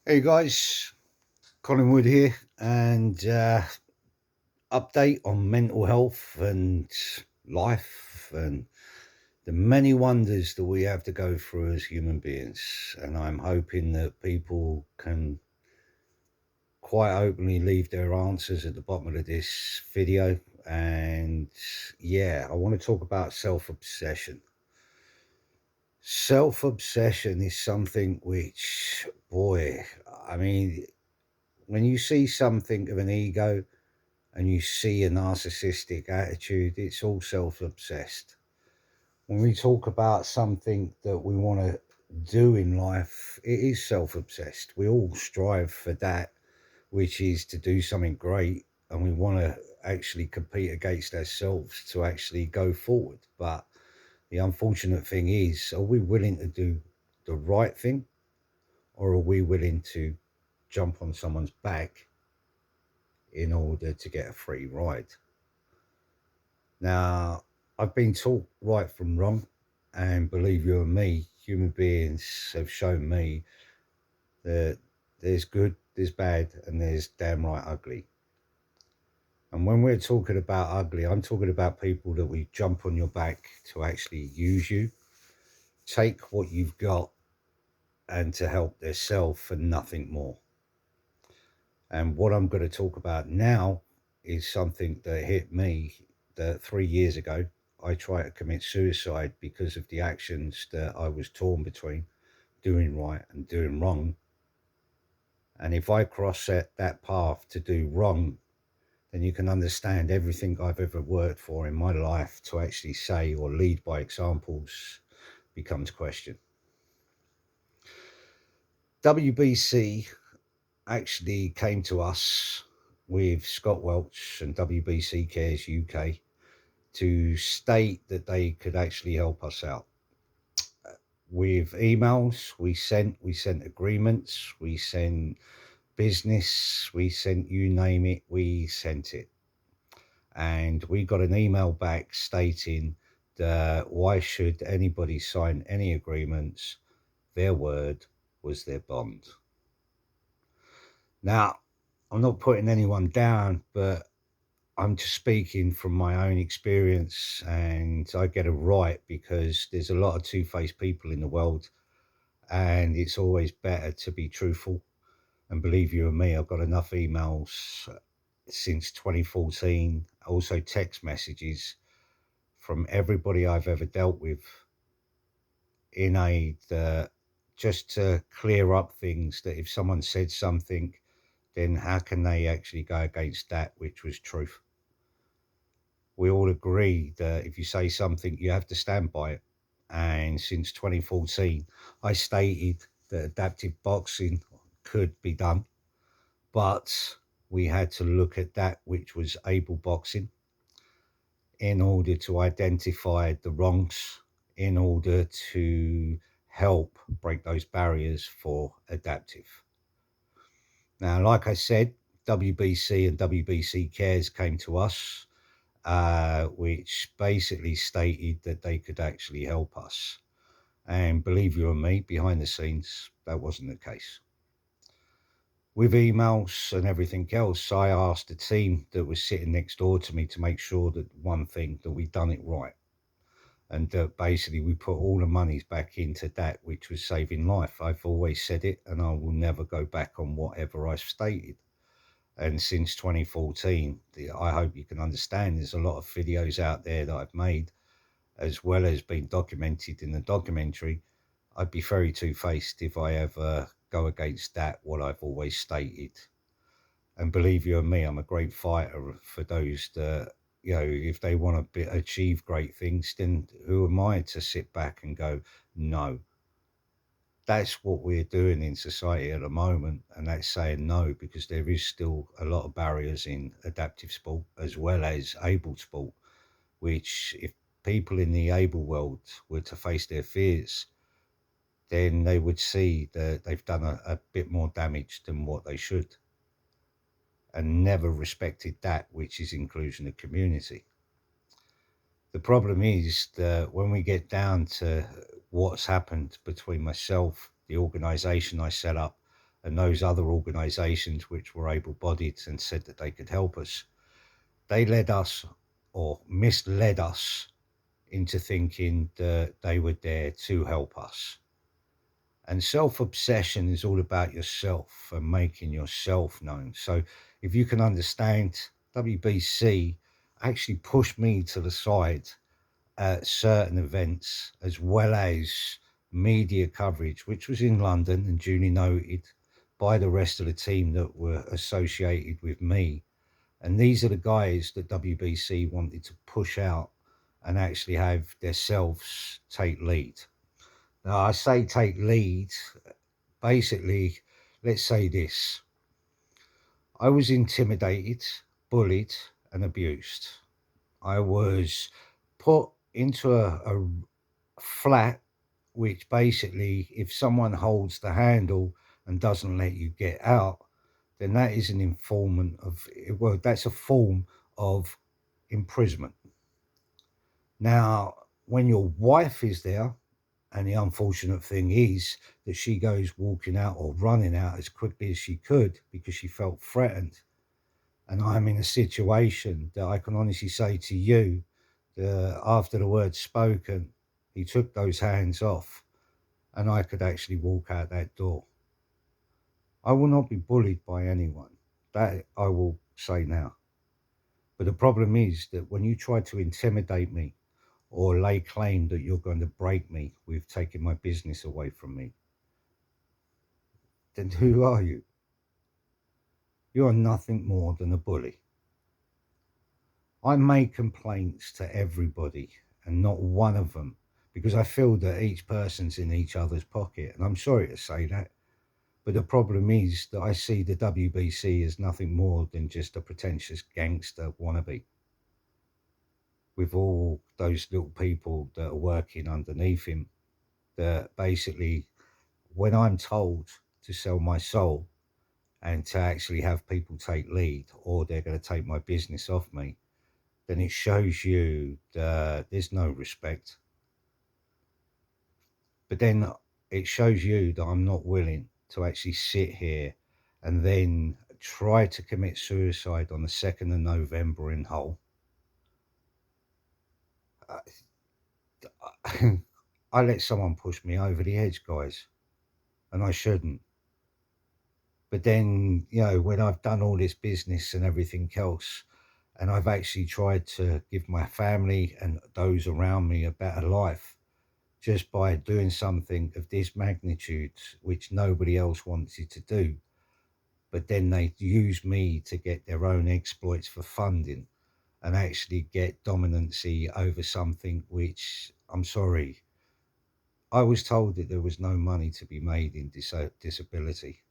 Hey guys, Collingwood here, and update on mental health and life and the many wonders that we have to go through as human beings. And I'm hoping that people can quite openly leave their answers at the bottom of this video. And yeah, I want to talk about self-obsession. Self-obsession is something which, boy, I mean, when you see something of an ego and you see a narcissistic attitude, it's all self-obsessed. When we talk about something that we want to do in life, it is self-obsessed. We all strive for that, which is to do something great, and we want to actually compete against ourselves to actually go forward. But the unfortunate thing is, are we willing to do the right thing, or are we willing to jump on someone's back in order to get a free ride? Now, I've been taught right from wrong, and believe you and me, human beings have shown me that there's good, there's bad, and there's damn right ugly. And when we're talking about ugly, I'm talking about people that we jump on your back to actually use you, take what you've got, and to help themselves and nothing more. And what I'm going to talk about now is something that hit me that 3 years ago. I tried to commit suicide because of the actions that I was torn between doing right and doing wrong. And if I cross that path to do wrong, then you can understand everything I've ever worked for in my life to actually say or lead by examples becomes question. WBC actually came to us with Scott Welch and WBC Cares UK to state that they could actually help us out. With emails, we sent agreements, we sent business, we sent you name it, we sent it. And we got an email back stating that why should anybody sign any agreements? Their word was their bond. Now, I'm not putting anyone down, but I'm just speaking from my own experience, and I get it right because there's a lot of two-faced people in the world, and it's always better to be truthful. And believe you and me, I've got enough emails since 2014, also text messages from everybody I've ever dealt with in aid, just to clear up things, that if someone said something, then how can they actually go against that which was truth? We all agree that if you say something, you have to stand by it. And since 2014, I stated that adaptive boxing could be done, but we had to look at that which was able boxing in order to identify the wrongs, in order to help break those barriers for adaptive. Now, like I said, WBC and WBC Cares came to us, which basically stated that they could actually help us. And believe you and me, behind the scenes, that wasn't the case. With emails and everything else, I asked the team that was sitting next door to me to make sure that one thing, that we'd done it right. And basically we put all the monies back into that which was saving life. I've always said it, and I will never go back on whatever I've stated. And since 2014, I hope you can understand, there's a lot of videos out there that I've made, as well as being documented in the documentary. I'd be very two-faced if I ever go against that, what I've always stated. And believe you and me, I'm a great fighter for those that, you know, if they want to achieve great things, then who am I to sit back and go, no? That's what we're doing in society at the moment, and that's saying no, because there is still a lot of barriers in adaptive sport as well as able sport, which if people in the able world were to face their fears, then they would see that they've done a bit more damage than what they should, and never respected that which is inclusion of community. The problem is that when we get down to what's happened between myself, the organization I set up, and those other organizations which were able-bodied and said that they could help us, they led us or misled us into thinking that they were there to help us. And self-obsession is all about yourself and making yourself known. So if you can understand, WBC actually pushed me to the side at certain events, as well as media coverage, which was in London and duly noted by the rest of the team that were associated with me. And these are the guys that WBC wanted to push out and actually have themselves take lead. Now, I say take lead, basically, let's say this. I was intimidated, bullied, and abused. I was put into a flat, which basically, if someone holds the handle and doesn't let you get out, then that is an informant of, well, that's a form of imprisonment. Now, when your wife is there, and the unfortunate thing is that she goes walking out or running out as quickly as she could because she felt threatened. And I'm in a situation that I can honestly say to you, after the words spoken, he took those hands off and I could actually walk out that door. I will not be bullied by anyone. That I will say now. But the problem is that when you try to intimidate me or lay claim that you're going to break me with taking my business away from me, then who are you? You are nothing more than a bully. I make complaints to everybody and not one of them, because I feel that each person's in each other's pocket. And I'm sorry to say that. But the problem is that I see the WBC as nothing more than just a pretentious gangster wannabe, with all those little people that are working underneath him, that basically, when I'm told to sell my soul and to actually have people take lead, or they're going to take my business off me, then it shows you that there's no respect. But then it shows you that I'm not willing to actually sit here and then try to commit suicide on the 2nd of November in Hull. I let someone push me over the edge, guys, and I shouldn't. But then, when I've done all this business and everything else, and I've actually tried to give my family and those around me a better life just by doing something of this magnitude, which nobody else wanted to do, but then they use me to get their own exploits for funding and actually get dominancy over something which, I'm sorry, I was told that there was no money to be made in disability.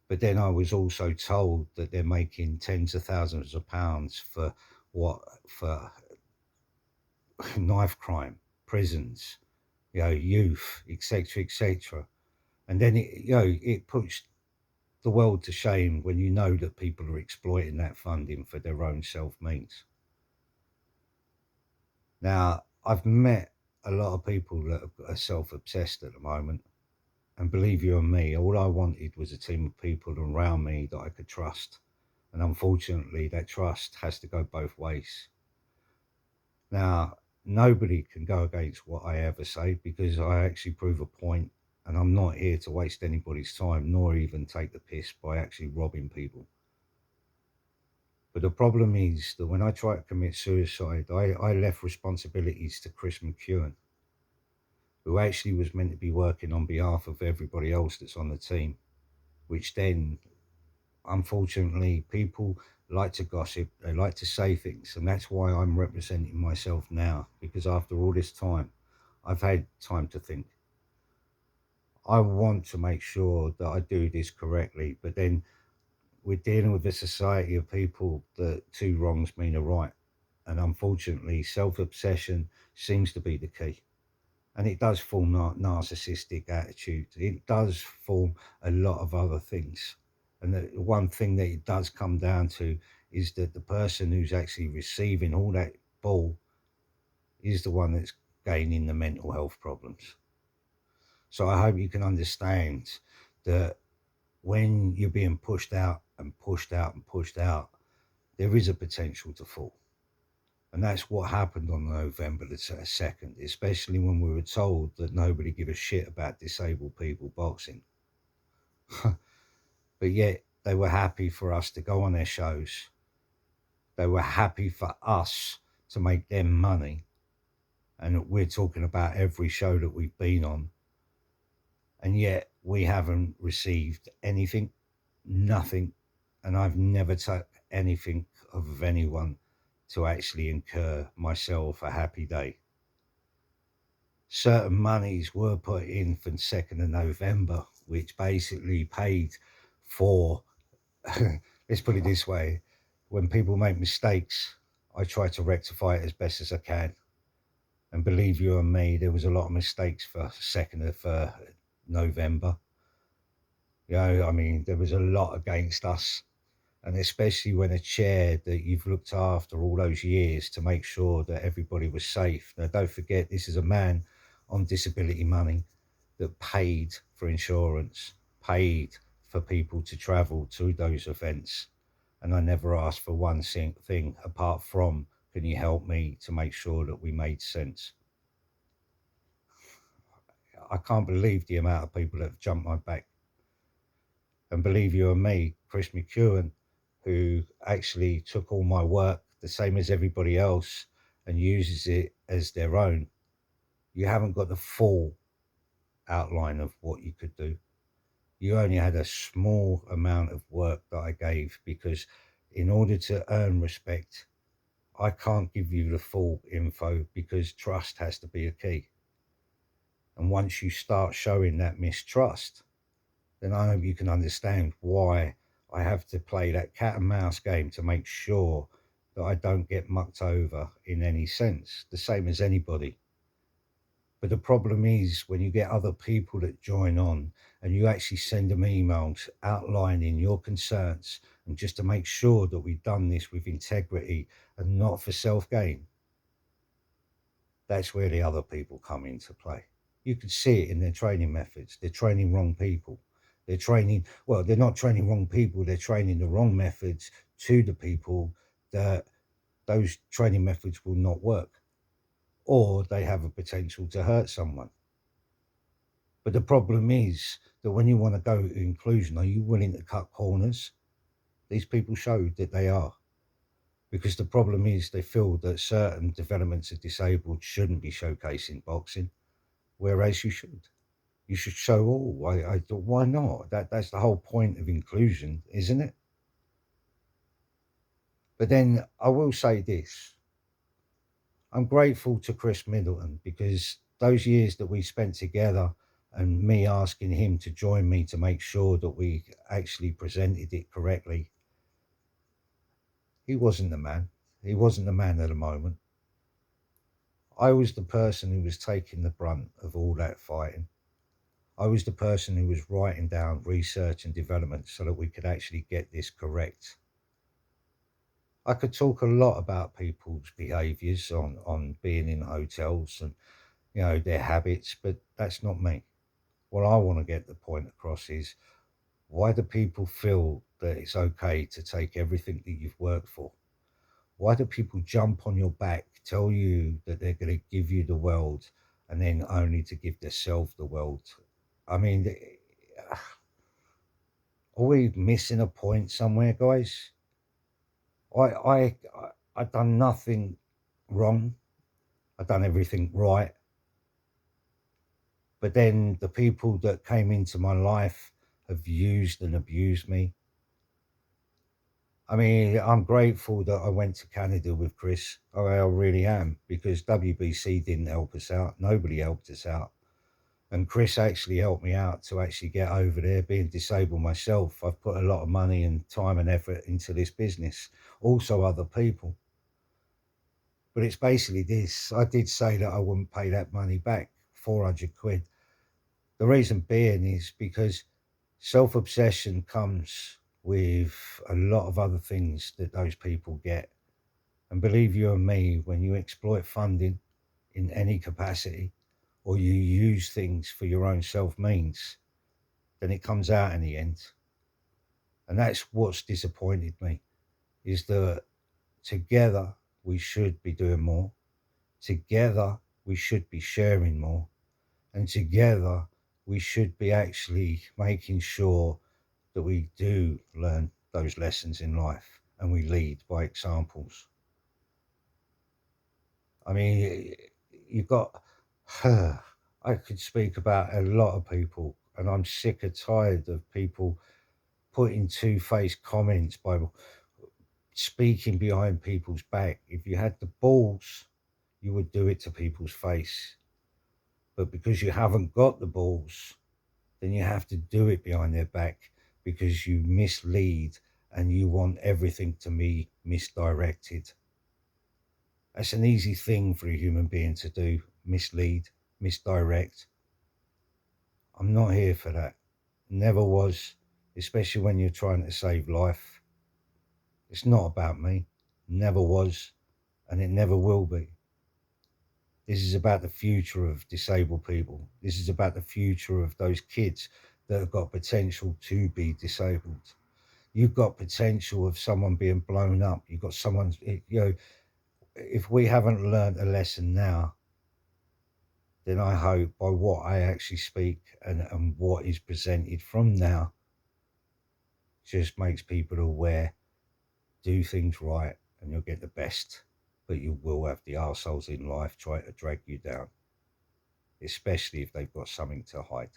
But then I was also told that they're making tens of thousands of pounds for knife crime, prisons, youth, etc., etc. And then it puts the world to shame when you know that people are exploiting that funding for their own self-means. Now, I've met a lot of people that are self-obsessed at the moment, and believe you and me, all I wanted was a team of people around me that I could trust. And unfortunately, that trust has to go both ways. Now, nobody can go against what I ever say, because I actually prove a point, and I'm not here to waste anybody's time, nor even take the piss by actually robbing people. But the problem is that when I tried to commit suicide, I left responsibilities to Chris McEwen, who actually was meant to be working on behalf of everybody else that's on the team, which then, unfortunately, people like to gossip, they like to say things, and that's why I'm representing myself now, because after all this time, I've had time to think. I want to make sure that I do this correctly, but then we're dealing with a society of people that two wrongs mean a right. And unfortunately, self-obsession seems to be the key. And it does form narcissistic attitude. It does form a lot of other things. And the one thing that it does come down to is that the person who's actually receiving all that ball is the one that's gaining the mental health problems. So I hope you can understand that when you're being pushed out and pushed out and pushed out, there is a potential to fall. And that's what happened on November the 2nd, especially when we were told that nobody give a shit about disabled people boxing. But yet they were happy for us to go on their shows. They were happy for us to make them money. And we're talking about every show that we've been on. And yet we haven't received anything, nothing. And I've never took anything of anyone to actually incur myself a happy day. Certain monies were put in for the 2nd of November, which basically paid for, let's put it this way, when people make mistakes, I try to rectify it as best as I can. And believe you and me, there was a lot of mistakes for 2nd of November. You know, I mean, there was a lot against us. And especially when a chair that you've looked after all those years to make sure that everybody was safe. Now, don't forget, this is a man on disability money that paid for insurance, paid for people to travel to those events. And I never asked for one thing apart from, can you help me to make sure that we made sense? I can't believe the amount of people that have jumped my back. And believe you and me, Chris McEwen, who actually took all my work, the same as everybody else, and uses it as their own, you haven't got the full outline of what you could do. You only had a small amount of work that I gave, because in order to earn respect, I can't give you the full info, because trust has to be a key. And once you start showing that mistrust, then I hope you can understand why I have to play that cat and mouse game to make sure that I don't get mucked over in any sense, the same as anybody. But the problem is when you get other people that join on and you actually send them emails outlining your concerns, and just to make sure that we've done this with integrity and not for self-gain, that's where the other people come into play. You could see it in their training methods. They're training wrong people. They're training, well, they're not training wrong people. They're training the wrong methods to the people that those training methods will not work, or they have a potential to hurt someone. But the problem is that when you want to go to inclusion, are you willing to cut corners? These people showed that they are. Because the problem is they feel that certain developments of disabled shouldn't be showcased in boxing, whereas you should. You should show all. Why not? That's the whole point of inclusion, isn't it? But then I will say this. I'm grateful to Chris Middleton, because those years that we spent together and me asking him to join me to make sure that we actually presented it correctly, he wasn't the man. He wasn't the man at the moment. I was the person who was taking the brunt of all that fighting. I was the person who was writing down research and development so that we could actually get this correct. I could talk a lot about people's behaviours on being in hotels and, you know, their habits, but that's not me. What I want to get the point across is, why do people feel that it's okay to take everything that you've worked for? Why do people jump on your back, tell you that they're going to give you the world, and then only to give themselves the world? I mean, are we missing a point somewhere, guys? I I done nothing wrong. I done everything right. But then the people that came into my life have used and abused me. I mean, I'm grateful that I went to Canada with Chris. I really am, because WBC didn't help us out. Nobody helped us out. And Chris actually helped me out to actually get over there. Being disabled myself, I've put a lot of money and time and effort into this business. Also other people. But it's basically this. I did say that I wouldn't pay that money back, 400 quid. The reason being is because self-obsession comes with a lot of other things that those people get. And believe you and me, when you exploit funding in any capacity, or you use things for your own self means, then it comes out in the end. And that's what's disappointed me, is that together we should be doing more. Together we should be sharing more. And together we should be actually making sure that we do learn those lessons in life and we lead by examples. I mean, you've got, I could speak about a lot of people, and I'm sick and tired of people putting two-faced comments by speaking behind people's back. If you had the balls, you would do it to people's face. But because you haven't got the balls, then you have to do it behind their back because you mislead and you want everything to be misdirected. That's an easy thing for a human being to do: mislead, misdirect. I'm not here for that. Never was, especially when you're trying to save life. It's not about me. Never was, and it never will be. This is about the future of disabled people. This is about the future of those kids that have got potential to be disabled. You've got potential of someone being blown up. You've got someone, if we haven't learned a lesson now, then I hope by what I actually speak and what is presented from now just makes people aware. Do things right and you'll get the best, but you will have the arseholes in life try to drag you down, especially if they've got something to hide.